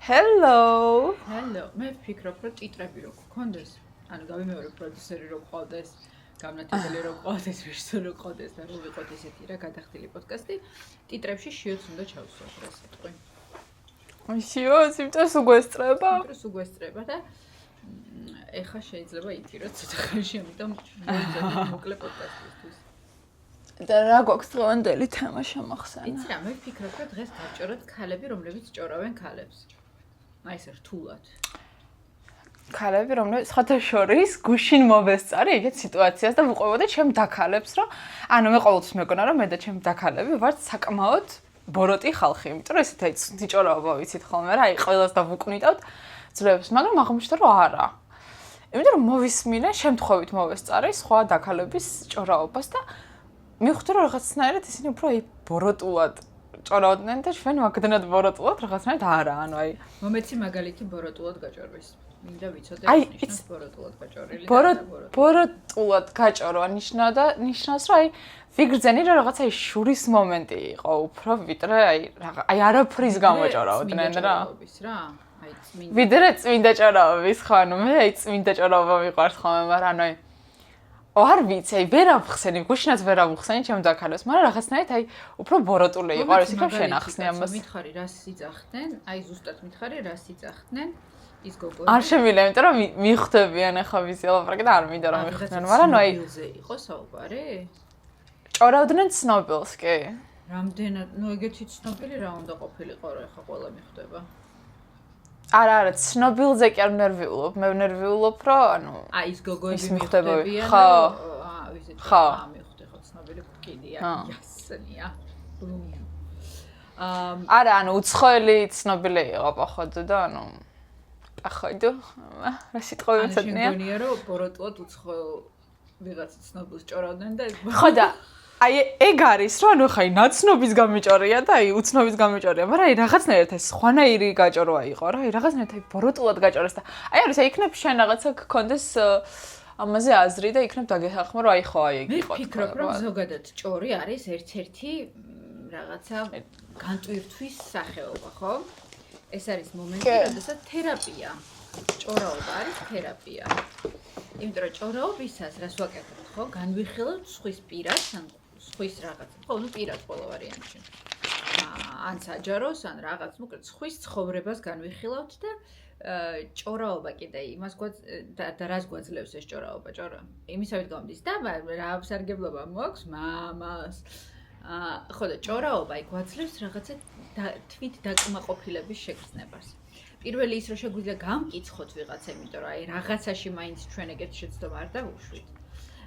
Hello. მე ვფიქრობ, რომ ტიტრები რო გქონდეს, ანუ გავიმეორებ პროდიუსერი რო გყავდეს, გამნათებელი რო გყავდეს, რეჟისორი რო გყავდეს და რო ვიყოთ ესეთი რა გადახდილი პოდკასტი, ტიტრებში შიოც უნდა ჩავსვათ რა სიტყვი. შიოც, იმიტომ სუგვესწრება. სუგვესწრება და ეხა შეიძლება ითიროთ ცოტა ხანში, ამიტომ მოიძებნე მოკლე პოდკასტისთვის. და რა გვაქვს დღევანდელი თემა შემახსენა? იცი რა, მე ვფიქრობ, რომ დღეს დავჭოროთ ქალები, რომლებიც ჭორავენ ქალებს. აი ეს რთულად. ქალები, რომლებიც სხვათა შორის გუშინ მოვესწარი ეგეთ სიტუაციას და ვუყვებოდი ჩემ დაქალებს, რომ ანუ მე ყოველთვის მეკონა, რომ მე და ჩემ დაქალები ვართ საკმაოდ ბოროტი ხალხი, იმიტომ რომ ესეთი ცუდი ჭორავობა ვიცით ხოლმე რა, აი ყველას დავუკვნიტავთ ძვლებს, მაგრამ აღმოჩნდა რომ არა. იმიტომ რომ მოვისმინე, შემთხვევით მოვესწარი სხვა დაქალების ჭორავობას და მივხვდი რომ რაღაცნაირად ისინი უფრო აი ბოროტულად ჭორავდნენ და ჩვენ მაგდანად ბოროტულად რაღაცნაირად არა, ანუ აი მომეცი მაგალითი ბოროტულად გაჭორვის. მინდა ვიცოდე ნიშნავს ბოროტულად გაჭორილი. ბოროტულად გაჭორვა ნიშნავს რომ აი ვიგრძენი რომ რაღაცა ის შურის მომენტი იყო უფრო ვიდრე აი არაფრის გამოჭორავდნენ რა. ვიდრე წმინდა ჭორავების ხო ანუ მე აი წმინდა ჭორავობა მიყვარს ხოლმე, მაგრამ ანუ აი არ ვიცი, აი ვერ ავხსენი, გუშინაც ვერ ავხსენი ჩემ დაქალებს, მაგრამ რაღაცნაირად აი უფრო ბოროტული იყო, ეს იქნებ შენახსნი ამას. მითხარი რას იძახდნენ, აი ზუსტად მითხარი რას იძახდნენ ის გოგო. არ შემიძლია, იმიტომ რომ მიხვდებიან ახლა ვიზი ლაპარაკი და არ მინდა რომ მიხვდნენ, მაგრამ ნუ აი იყო საუბარი? ჭორავდნენ ცნობილს კი. რამდენად, ნუ ეგეთი ცნობილი რა უნდა ყოფილიყო, რომ ახლა ყველა მიხვდება. არა, ცნობილზე კი არ ნერვიულობ, მე ნერვიულობ, რომ ანუ აი ის გოგოები მიხვდებიან, ხო, ვიზეთ, მივხვდი ხო ცნობილი კიდია, იასნია. არა, ანუ უცხოელი ცნობილი იყო походу და ანუ походу რა სიტყვები მოცადნია. შენ გონია რომ ბოროტულად უცხოელ ვიღაცა ცნობილს ჭორავდნენ და ხო და აი ეგ არის რომ ანუ ხაი ნაცნობის გამიჭორია და აი უცნობის გამიჭორია, მაგრამ აი რაღაცნაირად ეს ხვანაირი გაჭორვა იყო რა, აი რაღაცნაირად აი ბოროტულად გაჭორეს და აი არის აი იქნებ შენ რაღაცა გქონდეს ამაზე აზრი და იქნებ დაგეხმარო რომ აი ხო აი ეგ იყო. მე ვფიქრობ რომ ზოგადად ჭორი არის ერთ-ერთი რაღაცა განტვირთვის სახეობა, ხო? ეს არის მომენტი, როდესაც თერაპია. ჭორავობა არის თერაპია. იმიტომ რომ ჭორავობისას რას ვაკეთებთ, ხო? განვიხილავთ სხვის პირას, ან სხვის რაღაცა. ხო, ნუ პირად ყველა ვარიანტში. ან საჯაროს, ან რაღაც, მოკლედ სხვის ცხოვრებას განვიხილავთ და ჭორავობა კიდე იმას და რას გვაძლევს ეს ჭორავობა? იმისავით გამდის და რა სარგებლობა მოაქვს მამას. ხო და ჭორავობა აი გვაძლევს რაღაცა თვით დაკმაყოფილების შეგრძნებას. პირველი ის რომ შეგვიძლია გამკითხოთ ვიღაცა, იმიტომ რომ აი რაღაცაში მაინც ჩვენ ეგეთ შეცდომა არ დავუშვით.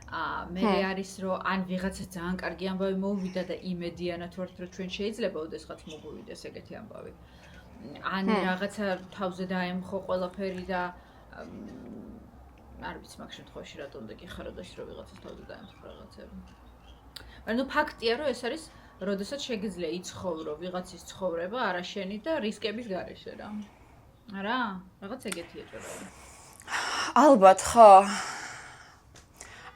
მე არის რომ ან ვიღაცა ძალიან კარგი ამბავი მოუვიდა და იმედიანად ვართ რომ ჩვენ შეიძლება ოდესღაც მოგვივიდეს ეგეთი ამბავი. ან რაღაცა თავზე დაემხო ყველაფერი და არ ვიცი მაგ შემთხვევაში რატომ და გიხარდეს რომ ვიღაცას თავზე დაემხო რაღაცები. ანუ ფაქტია რომ ეს არის როდესაც შეგიძლია იცხოვრო ვიღაცის ცხოვრება არა შენი და რისკების გარეშე რა. არა? რაღაც ეგეთია ჭორავება. ალბათ ხო.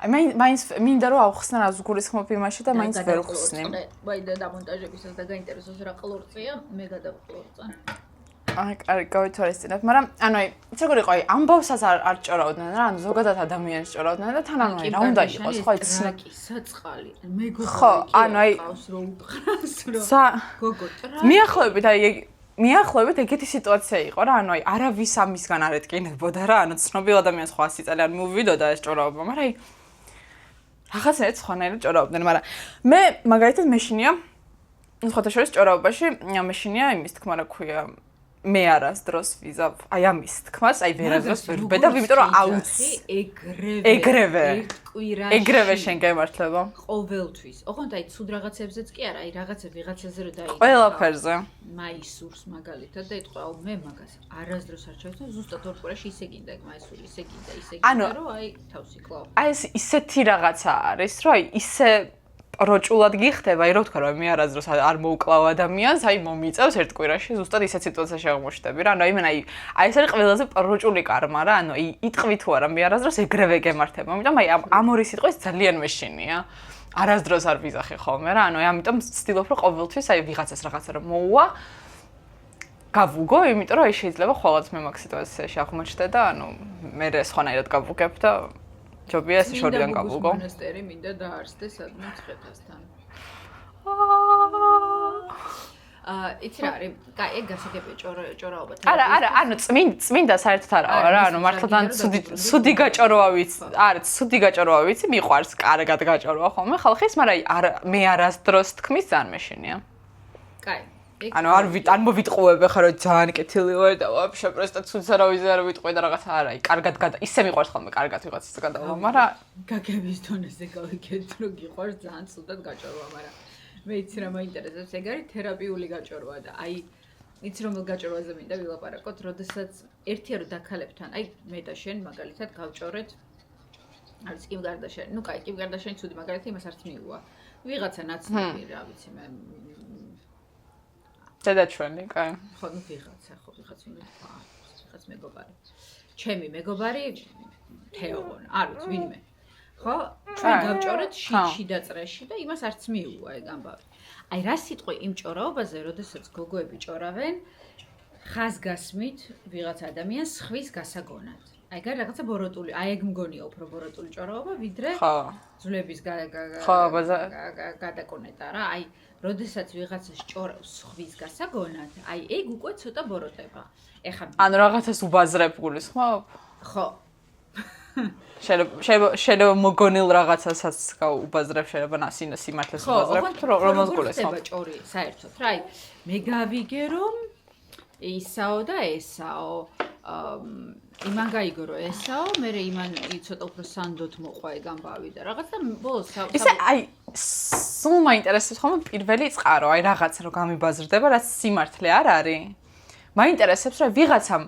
აი მაინც მინდა რომ ავხსნა რას გულისხმობ იმაში და მაინც ვერ ვხსნი. ვაი და დამონტაჟებისას და გაინტერესოს რა ყლორწია, მე გადავყლორწან. აი კარგი გავითვალისწინებ, მაგრამ ანუ აი როგორ იყო აი ამბავსაც არ ჭორავდნენ რა, ანუ ზოგადად ადამიანს ჭორავდნენ და თან ანუ რა უნდა იყოს ხო იცი საწყალი. მეგობრები ხო, ანუ აი ყავს რომ უყრას რომ გოგო ტრა. მიახლოებით ეგეთი სიტუაცია იყო რა, ანუ აი არავის ამისგან არ ეტკინებოდა რა, ანუ ცნობილ ადამიანს 100 წელი არ მოვიდოდა ეს ჭორავობა, მაგრამ აი რაღაცნაირად სხვანაირად ჭორავდნენ, მაგრამ მე მაგალითად მეშინია სხვათა შორის ჭორავობაში მეშინია იმის თქმა რა ქვია მე არასდროს ვიზავ აი ამის თქმას აი ვერასდროს ვერ ვბედავ, იმიტომ რომ აუცი ეგრევე შენ გემართლება ყოველთვის. ოღონდ აი ცუდ რაღაცებზეც კი არა, აი ვიღაცაზე რომ დაიწყო. ყველაფერზე. მაისურს მაგალითად და იტყვა, აუ მე მაგას არასდროს არ ჩავთვალე, ზუსტად ორ კვირაში ისე გინდა მაისური, ისე გინდა, რომ აი თავს იკლავ. აი ეს ისეთი რაღაცა არის, რომ აი ისე პროჭულად გიხდება, აი რა ვთქვა რომ მე არასდროს არ მოუკლავ ადამიანს, აი მომიწევს ერთ კვირაში ზუსტად ისეთ სიტუაციაში აღმოჩნდები რა. ანუ აი ეს არის ყველაზე პროჭული კარმა რა. ანუ იტყვი თუ არა მე არასდროს ეგრევე გემართება. ამიტომ აი ამ ორი სიტყვის ძალიან მეშინია. არასდროს არ ვიზახე ხოლმე რა. ანუ ამიტომ ვცდილობ რომ ყოველთვის აი ვიღაცას რაღაცა რომ მოუვა გავუგო, იმიტომ რომ შეიძლება ხოლმე მე მაგ სიტუაციაში აღმოჩნდე და ანუ მე სხვანაირად გავუგებ და ჯობია ეს შორიდან გავუგო. მონასტერი მინდა დაარსდეს სადმე ცხეთასთან. იცი რა არის? კაი, ეგ გასაგებია ჭორაობა. არა, ანუ წმინდა საერთოდ არაა რა, ანუ მართლთან ცუდი გაჭოროა ვიცი. არა, ცუდი გაჭოროა ვიცი, მიყვარს კარგად გაჭოროა ხოლმე ხალხის, მაგრამ მე არასდროს თქმის ძალიან მეშინია. კაი. ანუ არ მოვიტყუებ ხა რომ ძალიან კეთილი ვარ და ვაფშე პრესტა ცუდს არავის არ ვიტყვე და რაღაცა არა, კარგად ისე მიყვარს ხოლმე კარგად ვიღაცას გადავა, მაგრამ გაგების დონეზე გავიქეთ რომ გიყვარს ძალიან ცუდად გაჭორვა, მაგრამ მე იცი რა მაინტერესებს, ეგ არის თერაპიული გაჭორვა და აი იცი რომელ გაჭორვაზე მინდა ვილაპარაკოთ, როდესაც ერთია რომ დაქალებთან, აი მე და შენ მაგალითად გავჭორეთ არის კიმ გარდაშენი. ნუ კაი, კიმ გარდაშენი ცუდი მაგალითი იმას არც მიუვა. ვიღაცა ნაცნობი რა ვიცი მე დედაჩვენი, კაი. ხო, ნუ ვიღაცა უნდა თქვა, ვიღაც მეგობარი. ჩემი მეგობარი თეოგონ, არ ვიცი ვინმე. ხო? ჩვენ გავჭორეთ შიდა წრეში და იმას არც მიუვა ეგ ამბავი. აი რა სიტყვი იმ ჭორაობაზე, როდესაც გოგოები ჭორავენ, ხაზგასმით ვიღაც ადამიანს ხვის გასაგონად. აი გარ რაღაცა ბოროტული, აი ეგ მგონია უფრო ბოროტული ჭორაობა, ვიდრე ძვლების გადაკონეტა რა. აი როდესაც ვიღაცას ჭორავს ხვის გასაგონად, აი ეგ უკვე ცოტა ბოროტება. ეხლა ანუ რაღაცას უბაზრებ გულისხმობ? ხო. შეიძლება მოგონილ რაღაცასაც გაუბაზრებ, შეიძლება სიმართლეს უბაზრებ, რომელს გულისხმობ. ხდება ჭორი საერთოდ რა. აი მე გავიგე რომ ისაო და ესაო იმან გაიგო რომ ესაო, მე იმან ცოტა უფრო სანდოთ მოყვა ეგ ამბავი და რაღაც და ბოლოს ისე აი სულ მაინტერესებს ხოლმე პირველი წყარო, აი რაღაც რომ გამიბაზრდება, რაც სიმართლე არ არის. მაინტერესებს რომ ვიღაცამ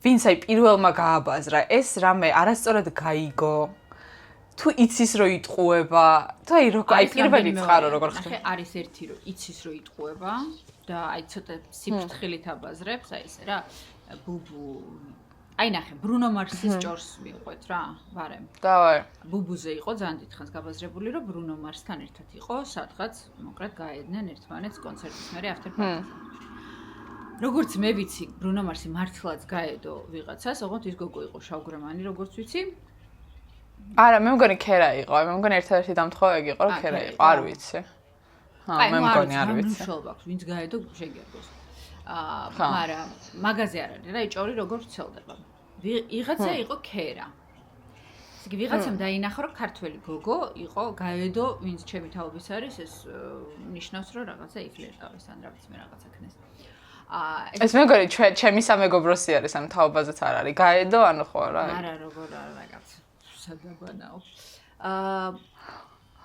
ვინც აი პირველმა გააბაზრა, ეს რამე არასწორად გაიგო. თუ იცის რომ იტყუება, თუ აი როგორ აი პირველი წყარო როგორ ხდება. არის ერთი რომ იცის რომ იტყუება და აი ცოტა სიფრთხილით აბაზრებს, აი ესე რა. ბუბუ აი ნახე, ბრუნო მარსის ჭორს მივყვეთ რა, ვარემ. დავაი. ბუბუზე იყო ძალიან დიდხანს გაბაზრებული, რომ ბრუნო მარსთან ერთად იყო, სადღაც მოკლედ გაედნენ ერთმანეთს კონცერტის მერე after party. როგორც მე ვიცი, ბრუნო მარსი მართლაც გაედო ვიღაცას, ოღონდ ის გოგო იყო შავგრემანი, როგორც ვიცი. არა, მე მგონი ქერა იყო, მე მგონი ერთ-ერთი დამთხოვა ეგ იყო, რომ ქერა იყო, არ ვიცი. მე მგონი არ ვიცი. მშობ აქვს, ვინც გაედო შეგერგოს. მაგრამ მაგაზე არ არის, რა, ჭორი როგორ ვრცელდება. ვიღაცა იყო ქერა. ისე ვიღაცამ დაინახა, რომ ქართველი გოგო იყო, გაედო, ვინც ჩემი თაობის არის, ეს ნიშნავს, რომ რაღაცა იფლირტავეს, ან რა ვიცი მე რაღაცა ქნეს. ეს მე მგონი ჩემი სამეგობროსი არის, ამ თაობაზეც არ არის. გაედო, ანუ ხო რა. არა, როგორ არა რაღაც. სადაბანაო.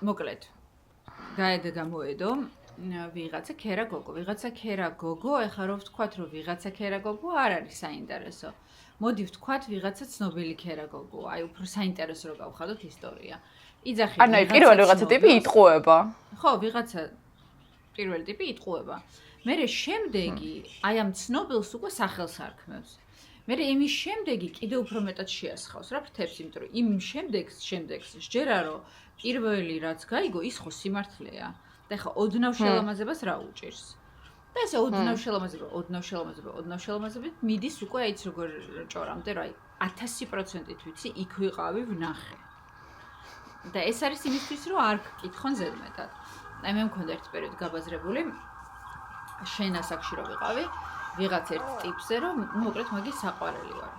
მოკლედ. გაედო გამოედო. ვიღაცა ქერა გოგო, ეხლა რო ვთქვათ, რომ ვიღაცა ქერა გოგო არ არის საინტერესო. მოდი ვთქვათ, ვიღაცა ცნობილი ქერა გოგო, აი უფრო საინტერესო რო გავხადოთ ისტორია. იძახი. ანუ პირველი ვიღაცა ტიპი იტყუება. ხო, ვიღაცა პირველი ტიპი იტყუება. მერე შემდეგი აი ამ ცნობილს უკვე სახელს არქმევს. მერე იმის შემდეგი კიდევ უფრო მეტად შეასხავს რა ფრთებს, იმიტომ რომ იმ შემდეგს სჯერა რომ პირველი რაც გაიგო, ის ხო სიმართლეა. და ხა ოდნავ შელამაზებას რა უჭირს. და ესე ოდნავ შელამაზებით მიდის უკვე აიც როგორ ჭორამდე, რა 1000%-ით ვიცი, იქ ვიყავი ვნახე. და ეს არის იმისთვის, რომ არ გკითხონ ზედმეტად. აი მე მქონდა ერთ პერიოდ გაბაზრებული შენ ასაკში რო ვიყავი, ვიღაც ერთ ტიპზე, რომ მოკლედ მაგის საყვარელი ვარ.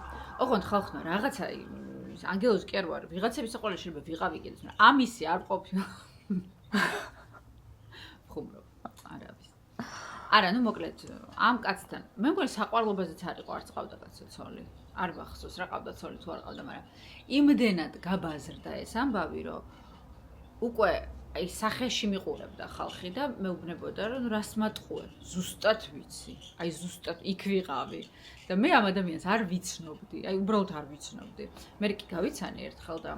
ოღონდ ხალხმა რაღაცა ანგელოზი კი არ ვარ, ვიღაცების საყვარელი შეიძლება ვიყავი კიდეც, მაგრამ ამისი არ ყოფილა. ხუმრობ. არა ვიცი. არა, ნუ მოკლედ ამ კაცთან მე მგონი საყვარლობაზეც არ იყო, არც ყავდა კაცო ცოლი. არ მახსოვს რა ყავდა ცოლი თუ არ ყავდა, მაგრამ იმდენად გაბაზრდა ეს ამბავი, რომ უკვე აი სახეში მიყურებდა ხალხი და მეუბნებოდა რომ რას მატყუებ, ზუსტად ვიცი. აი ზუსტად იქ ვიყავი და მე ამ ადამიანს არ ვიცნობდი, აი უბრალოდ არ ვიცნობდი. მე კი გავიცანი ერთხელ და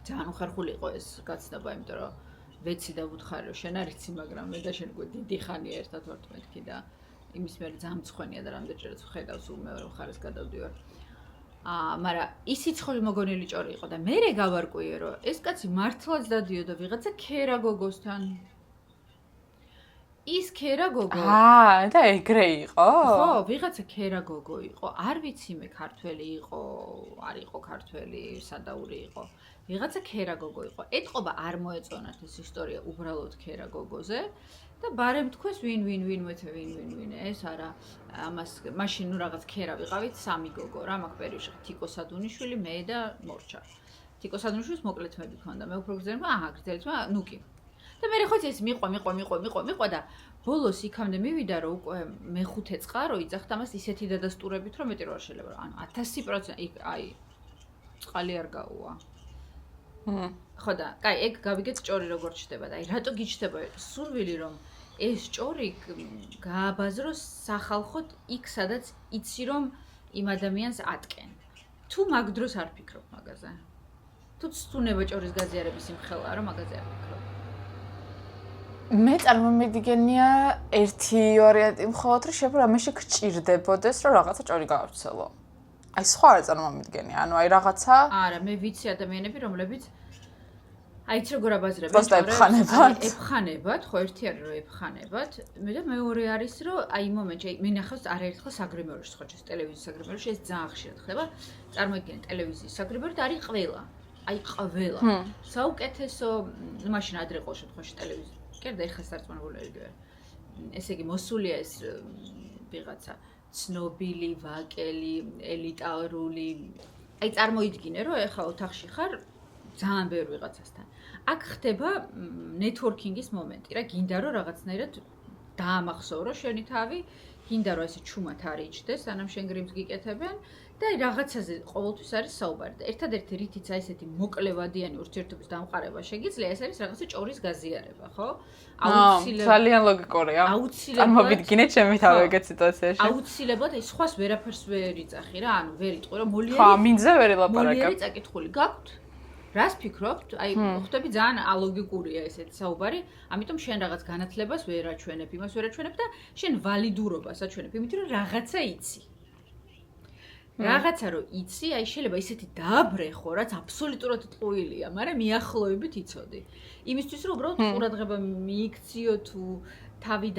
ძალიან უხერხული იყო ეს გაცნობა, იმიტომ რომ ვეცი და ვუთხარი რომ შენ არ იცი, მაგრამ მე და შენ უკვე დიდი ხანია ერთად ვართ მეთქი და იმის მერე ძალიან მწხვენია და რამდენჯერაც ვხედავს მეორე მხარეს გადავდივარ. მაგრამ ისიც ხოლმე მოგონილი ჭორი იყო და მერე გავარკვიე რომ ეს კაცი მართლაც დადიოდა ვიღაცა ქერა გოგოსთან. ის ქერა გოგო. და ეგრე იყო? ხო, ვიღაცა ქერა გოგო იყო. არ ვიცი მე ქართველი იყო, არ იყო ქართველი, სადაური იყო. ვიღაცა ქერა გოგო იყო. ეთყობა არ მოეწონათ ეს ისტორია უბრალოდ ქერა გოგოზე და ბარემ თქვეს ვინ ეს არა ამას მაშინ ნუ რაღაც ქერა ვიყავით სამი გოგო რა მაგ პერიოდში თიკო სადუნიშვილი მე და მორჩა. თიკო სადუნიშვილის მოკლე თმები ქონდა. მე უფრო გრძელი გრძელი თმა ნუ კი. და მე ხო ეს მიყვა და ბოლოს იქამდე მივიდა რომ უკვე მეხუთე წყარო იძახდა მას ისეთი დადასტურებით რომ მეტი რო არ შეიძლება ანუ 1000% აი წყალი არ გაუვა. ხო და კაი ეგ გავიგეთ ჭორი როგორ ჩდება და აი რატო გიჩდება სურვილი რომ ეს ჭორი გააბაზროს სახალხოდ იქ სადაც იცი რომ იმ ადამიანს ატკენ. თუ მაგ დროს არ ფიქრობ მაგაზე. თუ ცუნება ჭორის გაზიარების იმხელა რომ მაგაზე არ ფიქრობ. მე წარმომიდგენია ერთი ვარიანტი მხოლოდ რომ შეიძლება რამეში გჭირდებოდეს რომ რაღაცა ჭორი გაავრცელო. აი სხვა არ წარმომიდგენია. ანუ აი რაღაცა არა, მე ვიცი ადამიანები რომლებიც აიც როგორ აბაზრებენ ებხანებათ, ხო ერთი არის რომ ებხანებათ, მე და მეორე არის რომ აი მომენტში მე ნახავს არაერთხელ საგრიმეროში ხო ეს ტელევიზიის საგრიმეროში ეს ძალიან ხშირად ხდება. წარმოიდგინე ტელევიზიის საგრიმეროდ არის ყველა. აი ყველა. საუკეთესო მაშინ ადრე ყოველ შემთხვევაში ტელევიზია კერდა ეხა სარწმუნოებული იგივე. ესე იგი მოსულია ეს ვიღაცა ცნობილი, ვაკელი, ელიტარული. აი წარმოიდგინე რომ ეხა ოთახში ხარ ძალიან ბევრ ვიღაცასთან. აქ ხდება ნეტვორკინგის მომენტი რა, გინდა რომ რაღაცნაირად დაამახსოვრო შენი თავი, გინდა რომ ესე ჩუმად არ იჭდეს, სანამ შენ გრიმს გიკეთებენ და რაღაცაზე ყოველთვის არის საუბარი და ერთადერთი რითიც აი ესეთი მოკლევადიანი ურთიერთობის დამყარება შეგიძლია, ეს არის რაღაცა ჭორის გაზიარება, ხო? აუცილებლად ძალიან ლოგიკურია. წარმოვიდგინეთ ჩემი თავი ეგეთ სიტუაციაში. აუცილებლად ეს სხვას ვერაფერს ვერ იწახი რა, ანუ ვერ იტყვი რომ მოლიერი. ხო, მინძე ვერ ელაპარაკებ. მოლიერი წაკითხული გაქვთ? რას ფიქრობთ? აი, ხვდები ძალიან ალოგიკურია ესეთი საუბარი, ამიტომ შენ რაღაც განათლებას ვერ აჩვენებ, იმას ვერ აჩვენებ და შენ ვალიდურობას აჩვენებ, იმიტომ რომ რაღაცა იცი. რაღაცა რომ იცი, აი შეიძლება ისეთი დააბრეხო, რაც აბსოლუტურად ტყუილია, მაგრამ მიახლოებით იცოდი. იმისთვის რომ უბრალოდ ყურადღება მიიქციო თუ თავი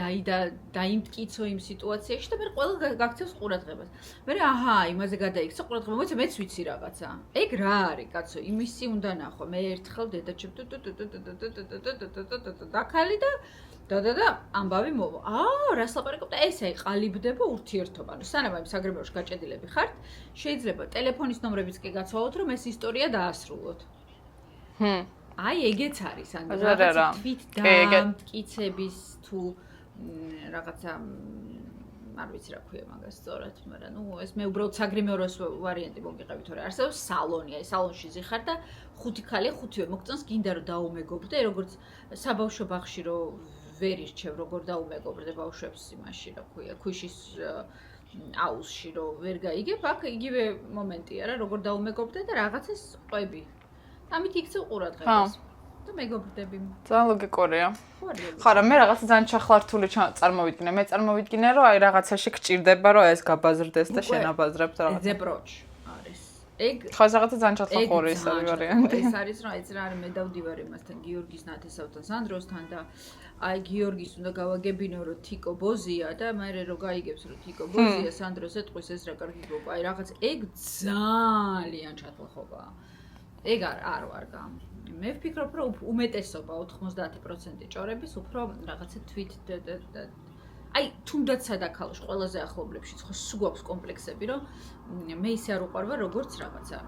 დაიმტკიცო იმ სიტუაციაში და მე ყველა გაქცევს ყურადღებას. მე აჰა, იმაზე გადაიქცა ყურადღება, მოიცა მეც ვიცი რაღაცა. ეგ რა არის, კაცო, იმისი უნდა ნახო. მე ერთხელ დედაჩემ დაქალი და ამბავი მოვა. რას ლაპარაკობ და ეს აი ყალიბდება ურთიერთობა. ანუ სანამ აი საგრებელში გაჭედილები ხართ, შეიძლება ტელეფონის ნომრებიც კი გაცვალოთ, რომ ეს ისტორია დაასრულოთ. აი ეგეც არის, ანუ რაღაცა თვით დამტკიცების თუ რაღაცა არ ვიცი რა ქვია მაგას სწორად, მაგრამ ნუ ეს მე უბრალოდ საგრიმეროს ვარიანტი მოგიყევი, თორე არსებობს სალონი, აი სალონში ზიხარ და ხუთი ქალია, ხუთივე მოგწონს, გინდა რომ დაუმეგობრდე, როგორც საბავშვო ბაღში რომ ვერ ირჩევ, როგორ დაუმეგობრდე ბავშვებს იმაში, რა ქვია, ქვიშის აუზში რომ ვერ გაიგებ, აქ იგივე მომენტია რა, როგორ დაუმეგობრდე და რაღაცას ყვები. ამით იქცევ ყურადღებას და მეგობრდები. ძალიან ლოგიკურია. ხო, რა მე რაღაცა ძალიან ჩახლართული წარმოვიდგინე. მე წარმოვიდგინე, რომ აი რაღაცაში გჭირდება, რომ ეს გაბაზრდეს და შენ აბაზრებ რაღაცა. ეს ეპროჩ არის. ეგ ხო, რაღაცა ძალიან ჩახლახური ის არის ვარიანტი. ეს არის რა, ეს რა არის მე დავდივარ იმასთან გიორგის ნათესავთან სანდროსთან და აი გიორგის უნდა გავაგებინო რომ თიკო ბოზია და მე რო გაიგებს რომ თიკო ბოზია სანდროს ეტყვის ეს რა კარგი გოგო. აი რაღაც ეგ ძალიან ჩახლახობაა. ეგ არ ვარ გამ. მე ვფიქრობ რომ უმეტესობა 90% ჭორების უფრო რაღაცა თვით აი თუნდაც სადაქალოში ყველაზე ახლობლებშიც ხო სულ გვაქვს კომპლექსები რომ მე ისე არ უყვარვა როგორც რაღაცა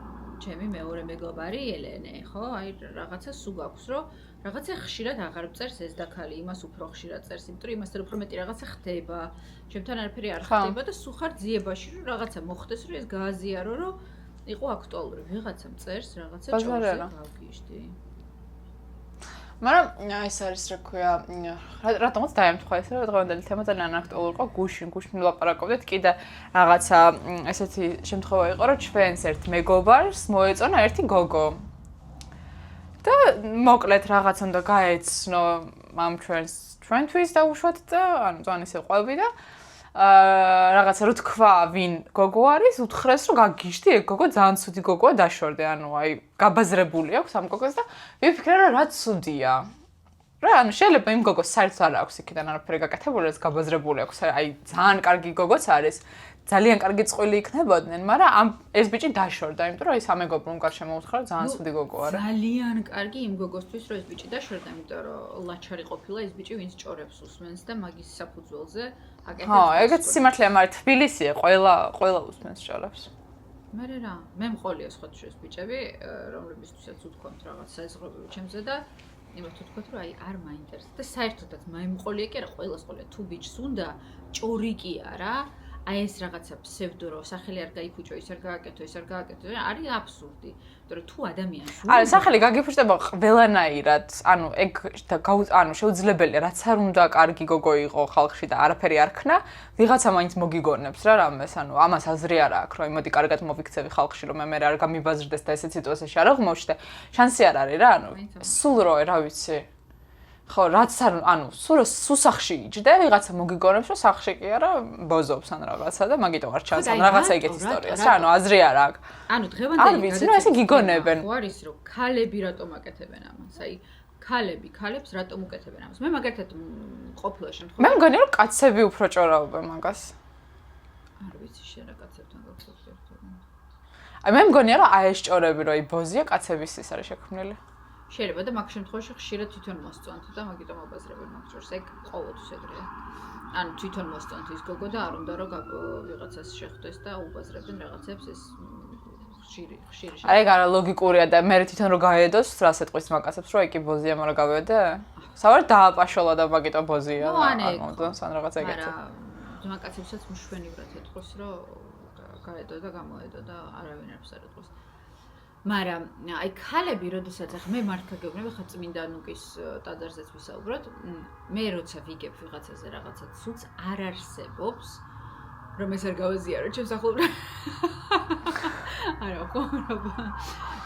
ჩემი მეორე მეგობარი ელენე ხო აი რაღაცა სულ გვაქვს რომ რაღაცა ხშირად აღარ წერს ეს დაქალი იმას უფრო ხშირად წერს იმიტომ რომ იმასთან უფრო მეტი რაღაცა ხდება ჩემთან არაფერი არ ხდება და სულ ხარ ძიებაში რომ რაღაცა მოხდეს რომ ეს გააზიარო რომ იყო აქტუალური ვიღაცამ წერს რაღაცა ჭორზე გავგიშდი მაგრამ ეს არის რა ქვია რატომაც დაემთხვა ეს რა დღევანდელი თემა ძალიან აქტუალური იყო გუშინ ვლაპარაკობდით კიდე რაღაცა ესეთი შემთხვევა იყო რომ ჩვენს ერთ მეგობარს მოეწონა ერთი გოგო და მოკლედ რაღაც უნდა გაეცნო ამ ჩვენთვის დაუშვათ და ანუ ძალიან ისე ყვები და რაღაცა რო თქვა ვინ გოგო არის უთხრეს რომ გაგიშდი ეგ გოგო ძალიან ცუდი გოგოა დაშორდე ანუ აი გაბაზრებული აქვს ამ გოგოს და ვიფიქრე რომ რა ცუდია რა ანუ შეიძლება იმ გოგოს საერთოდ არ აქვს იქიდან არაფერი გაკეთებული, რაც გაბაზრებული აქვს. აი ძალიან კარგი გოგოც არის. ძალიან კარგი წყვილი იქნებოდნენ, მაგრამ ეს ბიჭი დაშორდა, იმიტომ რომ ის ამეგობრ გარშემო უთხრა ძალიან ცუდი გოგო არა. ძალიან კარგი იმ გოგოსთვის, რომ ეს ბიჭი დაშორდა, იმიტომ რომ ლაჩარი ყოფილა ეს ბიჭი, ვინც ჭორებს უსმენს და მაგის საფუძველზე აკეთებს. ხო, ეგეც სიმართლეა, მაგრამ თბილისია, ყველა უსმენს ჭორებს. მე რა, მე მყოლია სხვადასხვა ბიჭები, რომლებისთვისაც უთქვამთ რაღაც საზღვრები ჩემზე და იმათ უთქვათ, რომ აი არ მაინტერესებს და საერთოდაც მაიმყოლია კი არა, ყველას ყოლია თუ ბიჭს უნდა ჭორი კი არა. აი ეს რაღაცა ფსევდო რო სახელი არ გაიფუჭო, ის არ გააკეთო, ის არ გააკეთო, არის აბსურდი. იმიტომ რომ თუ ადამიანს არა, სახელი გაგიფუჭდება ყველანაირად, ანუ ეგ შეუძლებელია, რაც არ უნდა კარგი გოგო იყო ხალხში და არაფერი არ ქნა, ვიღაცა მაინც მოგიგონებს რა რამეს, ანუ ამას აზრი არ აქვს, რომ მოდი კარგად მოვიქცევი ხალხში, რომ მე არ გამიბაზრდეს და ესეთ სიტუაციაში არ აღმოჩნდე. შანსი არ არის რა, ანუ სულ რო რა ვიცი. ხო, რაც ანუ სულ სახში იჯდე, ვიღაცა მოგიგონებს, რომ სახში კი არა, ბოზობს ან რაღაცა და მაგიტო არ ჩანს ან რაღაცა ეგეთ ისტორიას რა, ანუ აზრი არ აქვს. ანუ დღევანდელი ვიცი, რომ ესე გიგონებენ. ხო არის, რომ ქალები რატომ აკეთებენ ამას? აი, ქალებს რატომ უკეთებენ ამას? მე მაგათად ყოფილა შემთხვევა. მე მგონია, რომ კაცები უფრო ჭორავენ მაგას. არ ვიცი, შენ რა კაცებთან გაქვს ერთობა. აი, მე მგონია, რომ აი ეს ჭორები, რომ აი ბოზია კაცების ის არის შექმნილი. შეიძლება და მაგ შემთხვევაში ხშირად თვითონ მოსწონთ და მაგიტომ აბაზრებენ მაგ ჭორს. ეგ ყოველთვის ეგრეა. ანუ თვითონ მოსწონთ ის გოგო და არ უნდა რომ ვიღაცას შეხვდეს და უბაზრებდნენ რაღაცებს ეს ხშირი. აი ეგ არა ლოგიკურია და მე თვითონ რომ გაედოს, რას ეთყვის მაგასებს, რომ იგი ბოზია, მაგრამ გავედე? სავართ დააპაშოლა და მაგიტომ ბოზია. არ მომდონს ან რაღაც ეგეთი. მაგრამ მაგაცებსაც მშვენივრად ეთყვის, რომ გაედო და გამოედო და არავინ არ ეთყვის. მაგრამ აი ქალები, როდესაც ახლა მე მართლა გეუბნები, ხა წმინდა ნუკის ტაძარზეც ვისაუბროთ, მე როცა ვიგებ ვიღაცაზე რაღაცა ცუდს არ არსებობს, რომ ეს არ გავაზიარო ჩემს ახლობლად. არა, ხო,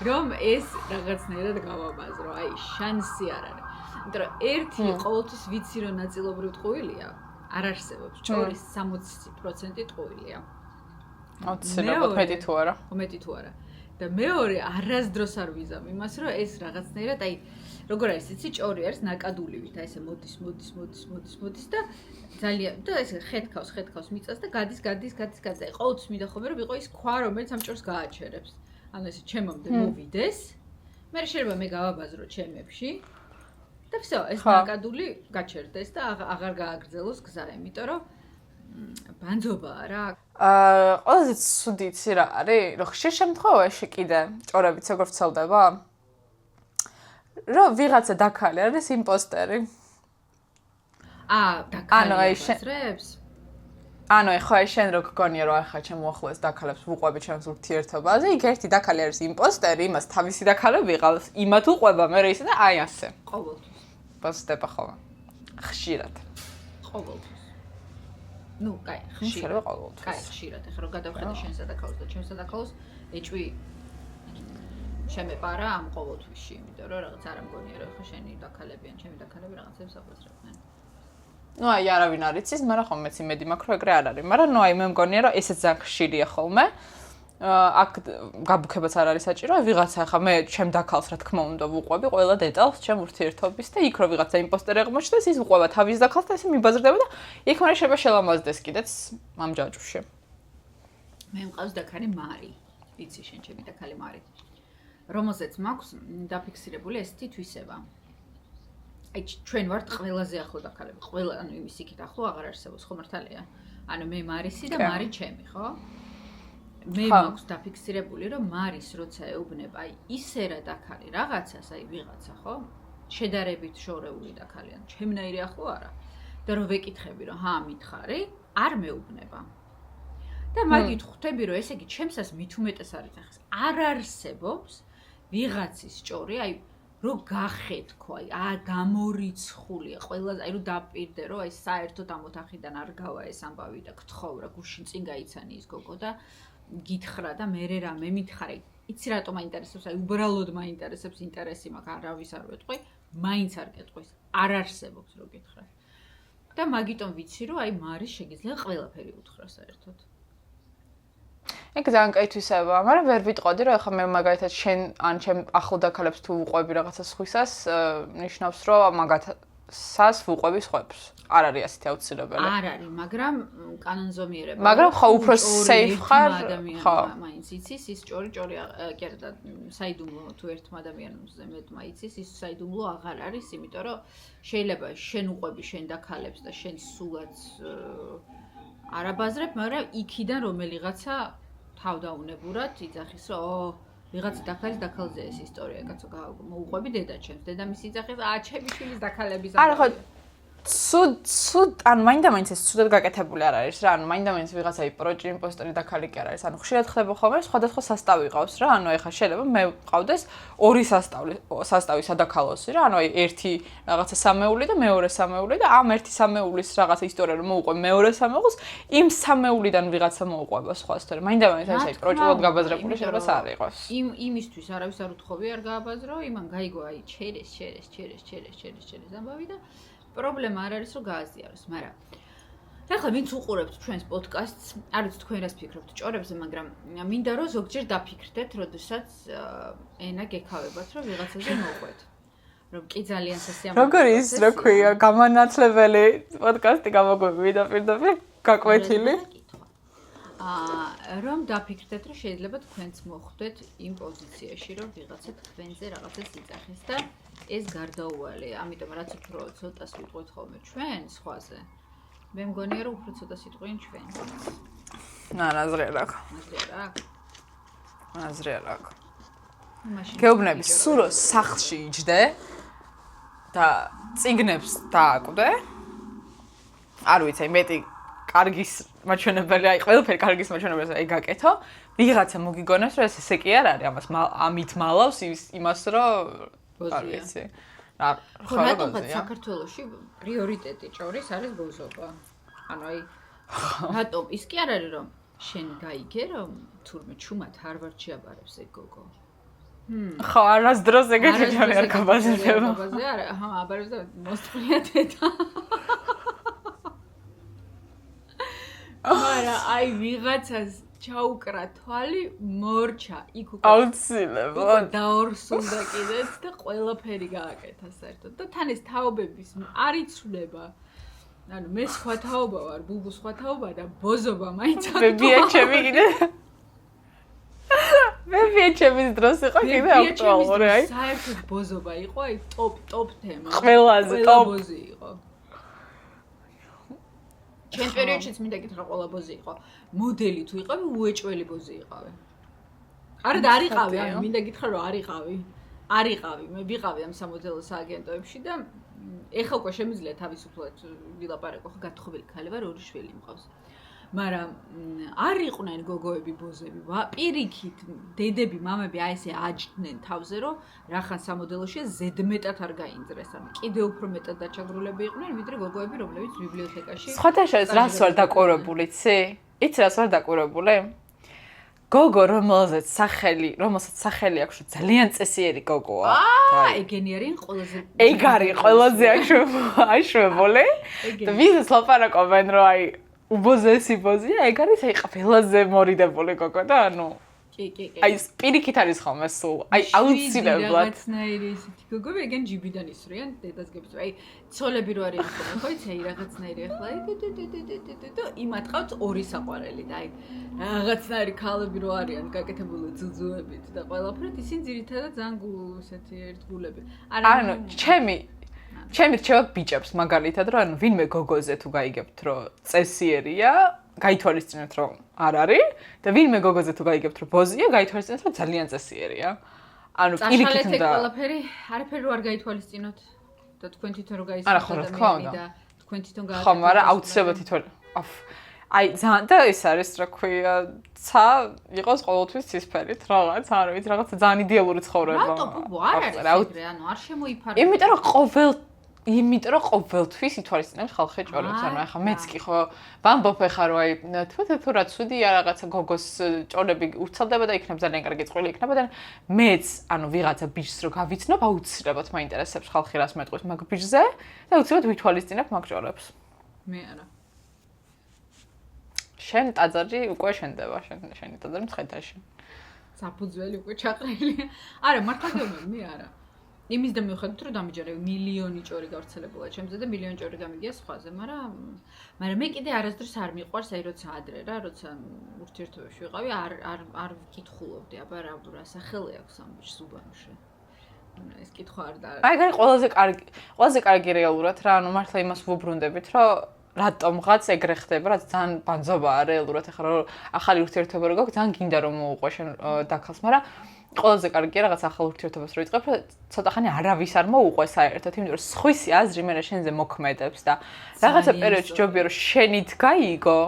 რომ ეს რაღაცნაირად გავაბაზრო, აი შანსი არ არის. იმიტომ რომ ერთი ყოველთვის ვიცი რომ ნაწილობრივ ტყუილია, არ არსებობს. ჭორის 60% ტყუილია. აუცილებლად მეტი თუ არა. მეტი თუ არა. და მეორე არასდროს არ ვიზამ იმას, რომ ეს რაღაცნაირად, აი, როგორ არის, იცი, ჭორი არის ნაკადულივით, აი ესე მოდის და ძალიან და ესე ხეთქავს მიწას და გადის. აი, ყოველთვის მინდა რომ იყო ის ქვა, რომელიც ამ ჭორს გააჩერებს. ანუ ესე ჩემამდე მოვიდეს. მე შეიძლება მე გავაბაზრო ჩემებში და всё, ეს ნაკადული გაჩერდეს და აღარ გააგრძელოს გზა, იმიტომ რომ ბანძობაა რა. ყველაზე ცუდი იცი რა არის, რომ ხშირ შემთხვევაში კიდე ჭორებიც როგორ ვრცელდება? რომ ვიღაცა დაქალი არის იმპოსტერი. დაქალი აზრებს? ანუ ეხლა აი შენ რო გგონია რომ ახლა ჩემ უახლოეს დაქალებს ვუყვები ჩემს ურთიერთობაზე, იქ ერთი დაქალი არის იმპოსტერი, იმას თავისი დაქალები ვიღავს, იმათ უყვება მე ისე და აი ასე. ყოველთვის. პოსტება ხოლმე. ხშირად. ყოველთვის. ნუ, კაი, ხშირად. კაი, ხშირად. ეხლა რომ გადავხედე შენსა და ქალს და ჩემსა და ქალს, ეჭვი შემეპარა ამ ყოველთვისში, იმიტომ რომ რაღაც არ ამგონია რომ ეხლა შენი დაქალებიან, ჩემი დაქალები რაღაცებს აფასრებდნენ. ნუ აი არავინ არ იცის, მაგრამ ხომ მეც იმედი მაქვს რომ ეგრე არ არის, მაგრამ ნუ აი მე მგონია რომ ესეც ძალიან ხშირია ხოლმე. აქ გაბუქებაც არ არის საჭირო, ვიღაცა ახლა მე ჩემ დაქალს რა თქმა უნდა ვუყვები ყველა დეტალს ჩემ ურთიერთობის და იქ რო ვიღაცა იმპოსტერი აღმოჩნდეს, ის უყვება თავის დაქალს და ესე მიბაზრდება და იქ მერე შეიძლება შელამაზდეს კიდეც ამ ჯაჭვში. მე მყავს დაქალი მარი. იცი შენ ჩემი დაქალი მარი. რომელზეც მაქვს დაფიქსირებული ესეთი თვისება. აი ჩვენ ვართ ყველაზე ახლო დაქალები. ყველა ანუ იმის იქით ახლო აღარ არსებობს, ხო მართალია? ანუ მე მარისი და მარი ჩემი, ხო? მე მაქვს დაფიქსირებული, რომ მარის როცა ეუბნება, აი ისე რა დაქალი რაღაცას, აი ვიღაცა, ხო? შედარებით შორეული დაქალიან, ჩემნაირი ახლო არა. და რომ ვეკითხები, რომ ჰა, მითხარი, არ მეუბნება. და მაგით ხვდები, რომ ესე იგი ჩემსას მით უმეტეს არის ახლა. არ არსებობს ვიღაცის ჭორი, აი რო გახეთქო, აი გამორიცხულია, ყველაზე აი რო დაპირდე, რომ აი საერთოდ ამ ოთახიდან არ გავა ეს ამბავი და გთხოვ რა გუშინ წინ გაიცანი ის გოგო და გითხრა და მე რამე მითხარი. იცი რატომ მაინტერესებს, აი უბრალოდ მაინტერესებს ინტერესი მაქვს, არავის არ ვეტყვი, მაინც არ გეტყვის, არ არსებობს რო გითხრა. და მაგიტომ ვიცი, რომ აი მარის შეგიძლია ყველაფერი უთხრა საერთოდ. ეგ ძალიან კაი თვისებაა, მაგრამ ვერ ვიტყოდი, რომ ახლა მე მაგალითად შენ ან ჩემ ახლო დაქალებს თუ უყვები რაღაცა სხვისას, ნიშნავს, რომ მაგათ სას ვუყვები სხვებს. არ არის ასეთი აუცილებელი. არ არის, მაგრამ კანონზომიერება. მაგრამ ხო უფრო safe ხარ, ხო. მაინც იცის ის ჭორი კი არა და საიდუმლო თუ ერთმა ადამიანზე მეტმა იცის ის საიდუმლო აღარ არის, იმიტომ რომ შეიძლება შენ უყვები შენ დაქალებს და შენ სულაც არაბაზრებ, მაგრამ იქიდან რომელიღაცა თავდაუნებურად იძახის, რომ ვიღაცა დაქალზე ეს ისტორია, კაცო, მოუყვები დედაჩემს, დედამისი იძახის, ჩემი შვილის დაქალების არა ხო სუდ ან მაინდა-მაინც ეს სუდად გაკეთებული არ არის რა, ანუ მაინდა-მაინც ვიღაცა პროჭი იმპოსტერი დაქალი კი არ არის, ანუ ხშირად ხდება ხოლმე სხვადასხვა სასტავი ყავს რა, ანუ ეხლა შეიძლება მე ვყავდეს ორი სასტავი სადაქალოსი რა, ანუ აი ერთი რაღაცა სამეული და მეორე სამეული და ამ ერთი სამეულის რაღაცა ისტორია რომ მოუყვე მეორე სამეულს, იმ სამეულიდან ვიღაცა მოუყვება სხვა ისტორია. მაინდა-მაინც ეს აი პროჭულად გაბაზრებული შეიძლება არ იყოს. იმისთვის არავის არ უთხოვია არ გააბაზრო, იმან გაიგო აი ჩერეს ამბავი და პრობლემა არ არის რომ გააზიაროს, მაგრამ ახლა ვინც უყურებთ ჩვენს პოდკასტს, არ ვიცი თქვენ რას ფიქრობთ ჭორებზე, მაგრამ მინდა რომ ზოგჯერ დაფიქრდეთ, როდესაც ენა გეკავებათ, რომ ვიღაცაზე მოყვეთ. რომ კი ძალიან სასიამოვნო. როგორ ის რა ქვია, გამანათლებელი პოდკასტი გამოგვივიდა პირდაპირ გაკვეთილი. რომ დაფიქრდეთ, რომ შეიძლება თქვენც მოხვდეთ იმ პოზიციაში, რომ ვიღაცა თქვენზე რაღაცას იძახის და ეს გარდაუვალია, ამიტომ რაც უფრო ცოტას ვიტყვით ხოლმე ჩვენ სხვაზე. მე მგონია რომ უფრო ცოტას ვიტყვიან ჩვენ. აზრი არ აქვს. აზრი არ აქვს. გეუბნები, სულ რო სახლში იჯდე და წიგნებს დააკვდე. არ ვიცი, მეტი კარგის მაჩვენებელი, აი ყველაფერი კარგის მაჩვენებელს აი გაკეთო. ვიღაცა მოგიგონებს, რომ ეს ესე კი არ არის, ამით მალავს იმას, რომ არ ვიცი. ხო, რატომღაც საქართველოში პრიორიტეტი ჭორის არის ბოზობა. ანუ აი რატომ ის კი არ არის რომ შენ გაიგე რომ თურმე ჩუმად არ ვარ შეაბარებს ეგ გოგო. ხო, არასდროს ეგეთი ჯარი არ გაბაზრდება. არა, აჰა, აბარებს და მოსწყვია დედა. მაგრამ აი ვიღაცას ჩაუკრა თვალი მორჩა იქ უკვე აუცილებლად დაორსუნდა კიდეც და ყველაფერი გააკეთა საერთოდ და თან ეს თაობების არ იცვლება ანუ მე სხვა თაობა ვარ ბუბუ სხვა თაობა და ბოზობა მაინც მე ბიეჩები კიდე მე ბიეჩების დროს იყო კიდე აქტუალური აი საერთოდ ბოზობა იყო აი ტოპ თემა ყველაზე ტოპ ბოზი იყო ჩემ პერიოდშიც მინდა გითხრა ყველა ბოზი იყო მოდელი თუ იყავი უეჭველი ბოზი იყავი არა და არ იყავი ანუ მინდა გითხრა რომ არ იყავი მე ვიყავი ამ სამოდელო სააგენტოებში და ეხლა უკვე შემიძლია თავისუფლად ვილაპარაკო ხო გათხოვილი ქალი ვარ ორი შვილი მყავს მაგრამ არ იყვნენ გოგოები ბოზები პირიქით დედები მამები აი ესე აჯდნენ თავზე რომ რახან სამოდელოშია ზედმეტად არ გაინძრეს ანუ კიდე უფრო მეტად დაჩაგრულები იყვნენ ვიდრე გოგოები რომლებიც ბიბლიოთეკაში სხვადასხვა რას ვარ დაკვირვებული იცი რას ვარ დაკვირვებული გოგო რომელსაც სახელი აქვს ძალიან წესიერი გოგოა ეგენი არის ყველაზე ეგ არის ყველაზე აშვებული და ვიზას ლაპარაკობენ რომ აი უბოზესი ბოზია, ეგ არის აი ყველაზე მორიდებული გოგო და ანუ კი. აი პირიქით არის ხოლმე სულ. აი აუცილებლად. რაღაცნაირი ისეთი გოგოები ეგენ ჯიბიდან ისვრიან დედას გებს. აი ცოლები რო არიან ხოლმე, ხო იცი, აი რაღაცნაირი ახლა და იმათ ყავთ ორი საყვარელი და აი რაღაცნაირი ქალები რო არიან გაკეთებული ძუძუებით და ყველაფრით ისინი ძირითადად ძალიან ისეთი ერთგულები. ანუ ჩემი რჩევა ბიჭებს მაგალითად რომ ანუ ვინმე გოგოზე თუ გაიგებთ რომ წესიერია გაითვალისწინეთ რომ არ არის და ვინმე გოგოზე თუ გაიგებთ რომ ბოზია გაითვალისწინეთ რომ ძალიან წესიერია ანუ პირიქით და ყველაფერი არაფერი რო არ გაითვალისწინოთ და თქვენ თვითონ რო გაიცნოთ ადამიანი და თქვენ თვითონ გააკეთოთ ხო მაგრამ აუცილებლად თვითონ აი ძალიან და ეს არის რა ქვია ცა იყოს ყოველთვის ცისფერით რაღაც არ ვიცი რაღაცა ძალიან იდეალური ცხოვრება რატო ბუბუ არ არის ეგრე ანუ არ შემოიფარგლებს იმიტომ რომ ყოველთვის ითვალისწინებს ხალხი ჭორებს ანუ ახლა მეც კი ხო ვამბობ ახლა რომ აი თუ რა ცუდია რაღაცა გოგოს ჭორები უცალდება და იქნებ ძალიან კარგი წყვილი იქნება და მეც ანუ ვიღაცა ბიჭს რო გავიცნობ აუცილებლად მაინტერესებს ხალხი რას მეტყვის მაგ ბიჭზე და აუცილებლად ვითვალისწინებ მაგ ჭორებს მე არა შენ ტაძარი უკვე შენდება შენი ტაძარი მცხეთაში საფუძველი უკვე ჩაყრილია არა მართლა გეუბნები მე არა იმის და მიუხედავად რომ დამიჯერე მილიონი ჭორი გავრცელებულა ჩემზე და მილიონი ჭორი გამიგია სხვაზე, მაგრამ მე კიდე არასდროს არ მიყვარს, აი როცა ადრე რა, როცა ურთიერთობებში ვიყავი, არ ვკითხულობდი, აბა რა სახელი აქვს ამ ბიჭს უბანში. ეს კითხვა არ და მაგარი ყველაზე კარგი რეალურად რა, ანუ მართლა იმას ვუბრუნდებით, რომ რატომღაც ეგრე ხდება, რაც ძალიან ბანძობაა რეალურად, ახლა რომ ახალი ურთიერთობა რო გაქვს, ძალიან გინდა რომ მოუყვე შენ დაქალს, მაგრამ ყველაზე კარგია რაღაც ახალ ურთიერთობას რო იწყებ, რომ ცოტა ხანი არავის არ მოუყვე საერთოდ, იმიტომ რომ სხვისი აზრი მე შენზე მოქმედებს და რაღაცა პერიოდში ჯობია რომ შენით გაიგო,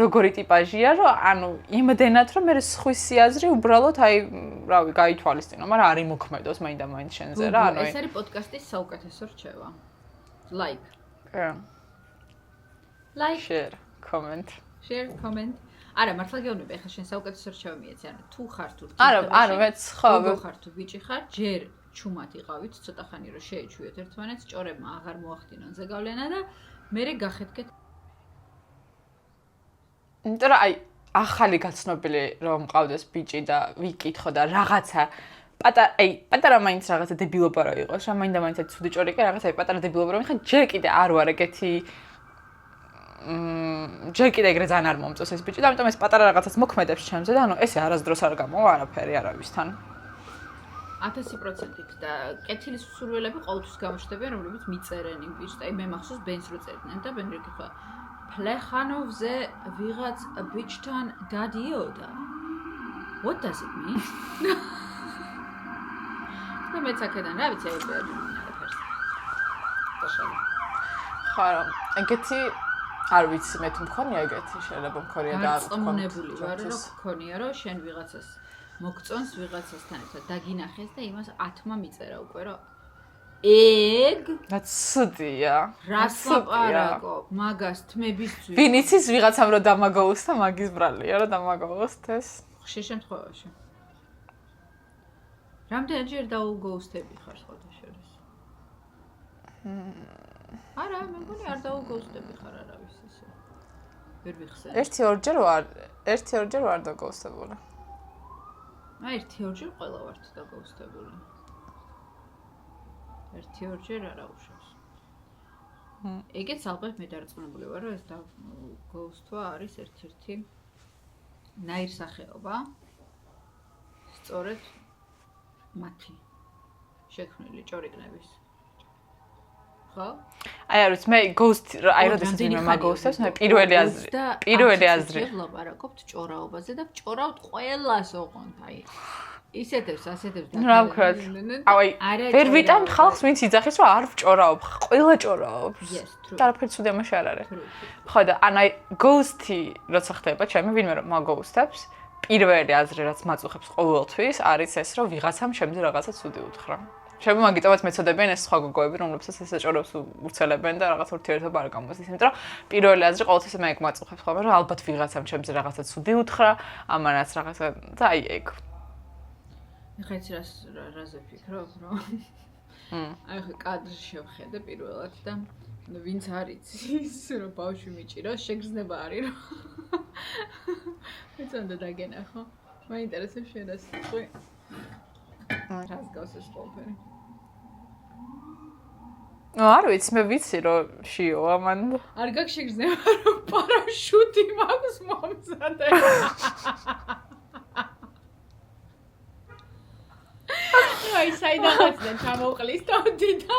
როგორი ტიპაჟია, რომ ანუ იმდენად რომ მე სხვისი აზრი უბრალოდ აი, რავი, გაითვალისწინო, მაგრამ არ იმოქმედოს მაინდა-მაინც შენზე რა, ანუ ეს არის პოდკასტის საუკეთესო რჩევა. Like. Like. Share, comment. Share, comment. არა, მართლა გეუბნები, ახლა შენ საუკეთესო რჩევა მიეცი, ანუ თუ ხარ თუ არა, მეც ხო. თუ ხარ თუ ბიჭი ხარ, ჯერ ჩუმად იყავით ცოტა ხანი რომ შეეჩვიოთ ერთმანეთს, ჭორებმა აღარ მოახდინონ ზეგავლენა და მერე გახეთქეთ. იმიტომ რომ აი ახალი გაცნობილი რომ მყავდეს ბიჭი და ვიკითხო და რაღაცა პატარა მაინც რაღაცა დებილობა რო იყოს, რა მაინდა-მაინც ცუდი ჭორი კი რაღაცა პატარა დებილობა რომ ხან ჯერ კიდე არ ვარ ეგეთი ჯერ კიდე ეგრე ძალიან არ მომწონს ეს ბიჭი და ამიტომ ეს პატარა რაღაცას მოქმედებს ჩემზე და ანუ ესე არასდროს არ გამოვა არაფერი არავისთან 1000%-ით და კეთილის სურვილები ყოველთვის გამოჩნდებიან, რომლებიც მიწერენ იმ ბიჭს და აი მე მახსოვს ბენს რო წერდნენ და ბენ რეკითხა პლეხანოვზე ვიღაც ბიჭთან დადიოდა. What does it mean? და მეც აქედან რა ვიცი ხარო, ეგეთი არ ვიცი მე თუ მქონია ეგეთი შეიძლება მქონია და არ მქონებული ვარ რომ მქონია რომ შენ ვიღაცას მოგწონს ვიღაცასთან ერთად დაგინახეს და იმას 10-მა მიწერა უკვე რომ ეგ ცუდია რას ლაპარაკობ მაგას თმებისთვის ვინ იცის ვიღაცამ რომ დამაგოოს და მაგის ბრალია რომ დამაგოოს ეს ხშირ შემთხვევაში რამდენჯერ დაუგოუსტები ხარ სხვათა შორის არა მე მგონი არ დაუგოუსტები ხარ არავის ისე ვერ ვიხსენ ერთი-ორჯერ ვარ დაგოუსტებული აი ერთი-ორჯერ ყველა ვართ დაგოუსტებული ერთი-ორჯერ არა უშავს ეგეც ალბათ მე დარწმუნებული ვარ რომ ეს გოუსტვა არის ერთ-ერთი ნაირსახეობა სწორედ მათი შექმნილი ჭორიკნების ხო? აი არ ვიცი მე ghost აი როდესაც მე მაგოუსტებს მე პირველი აზრი ლაპარაკობთ ჭორაობაზე და ჭორავთ ყველას ოღონდ აი ისეთებს ასეთებს და რა ვქრათ აი ვერ ვიტან ხალხს ვინც იძახის რომ არ ვჭორაობ ყველა ჭორაობს და არაფერი ცუდი ამაში არ არის ხო და ან აი ghost-ი როცა ხდება ჩემი ვინმე რომ მაგოუსტებს პირველი აზრი რაც მაწუხებს ყოველთვის არის ეს რომ ვიღაცამ შემდგომ რაღაცა ცუდი უთხრა შეიძლება მაგიტომაც მეცოდებიან ეს სხვა გოგოები რომლებსაც ესე ჭორებს უცელებენ და რაღაც ურთიერთობა არ გამოსდის იმიტომ რომ პირველი აზრი ყოველთვის მე ეგ მაწუხებს ხოლმე რომ ალბათ ვიღაცამ ჩემზე რაღაცა ცუდი უთხრა ამანაც რაღაცა და აი ეგ ეხლა იცი რაზე ფიქრობ რომ აი ხა კადრში შევხედე პირველად და ვინც არ იცის რომ ბავშვი მიჭიროს შეგრძნება არის რომ მეცანდა დაგენახო მაინტერესებს შენ რა სიტყვი რას გავს ეს ყველაფერი არ ვიცი მე ვიცი რომ შიო ამან არ გაქვს შეგრძნება რომ პარაშუტი მაქვს მომზადე აი საიდანაციდან ჩამოვყლის თოდი და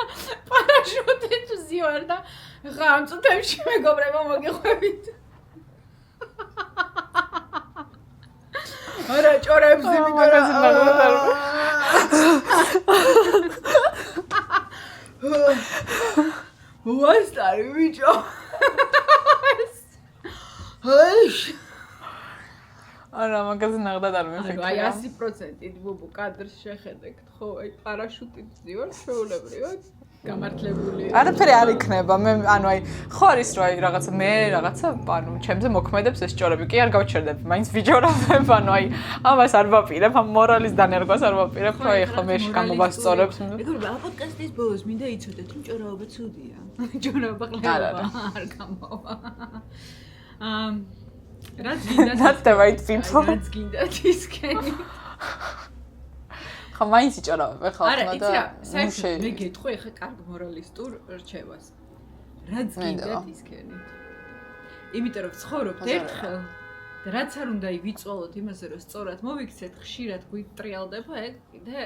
პარაშუტით ვზივარ და ხა ამ წუთებში მეგობრებო მოგიყვებით არა ჭორებს იმიგორაზე მაგოთარ ვასტარი ბიჭო ჰეიშ არა მაგაზე ნახდა და არ მიფიქრე აი 100%-ით ბუბუ კადრს შეხედეთ ხო აი პარაშუტით ვზივარ შეულებრივად გამართლებული არაფერი არ იქნება მე ანუ აი ხო არის რომ აი რაღაცა მე რაღაცა ანუ ჩემზე მოქმედებს ეს ჭორები კი არ გავჩერდები მაინც ვიჯორებ ანუ აი ამას არ ვაპირებ ამ მორალის დანერგვას არ ვაპირებ რომ აი ხო მე გამოვასწორებს მეგობრებო ამ პოდკასტის ბოლოს მინდა იცოდეთ რომ ჭორაობა ცუდია ჭორაობა ყლება არ გამოვა რაც გინდათ that's the right people რაც გინდათ ისქენი ხა მაინც იჭარავებ ხალხმა არა, და იცი რა, საერთოდ მე გეტყვი ხა კარგ მორალისტურ რჩევას. რაც გინდათ ისქენი. იმიტომ რომ ცხოვრობთ ერთხელ და რაც არ უნდა ვიწვალოთ იმაზე რომ სწორად მოვიქცეთ, ხშირად გვიტრიალდება ეგ კიდე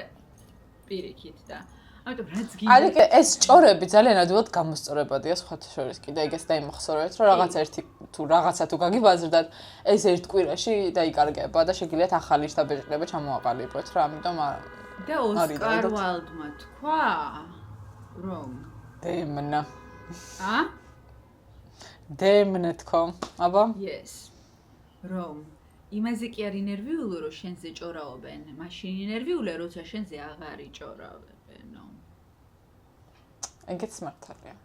პირიქით და ამიტომ რაც გინდათ არის ეს ჭორები ძალიან ადვილად გამოსწორებადია სხვათა შორის კიდე ეგეც დაიმახსოვრეთ რომ რაღაც ერთი თუ რაღაცა თუ გაგიბაზრდათ ეს ერთ კვირაში დაიკარგება და შეგიძლიათ ახალი შტაბეჭდილება ჩამოაყალიბოთ რა ამიტომ და ოსკარ ვალდმა თქვა რომ დემნა ა დემნა თქო აბა yes რომ იმაზე კი არ ინერვიულო რომ შენზე ჭორაობენ მაშინ ინერვიულია როცა შენზე აღარ იჭორავებენო ეგეც მართალია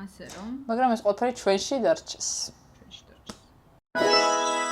ასე რომ მაგრამ ეს ყველაფერი ჩვენში დარჩეს ჩვენში დარჩეს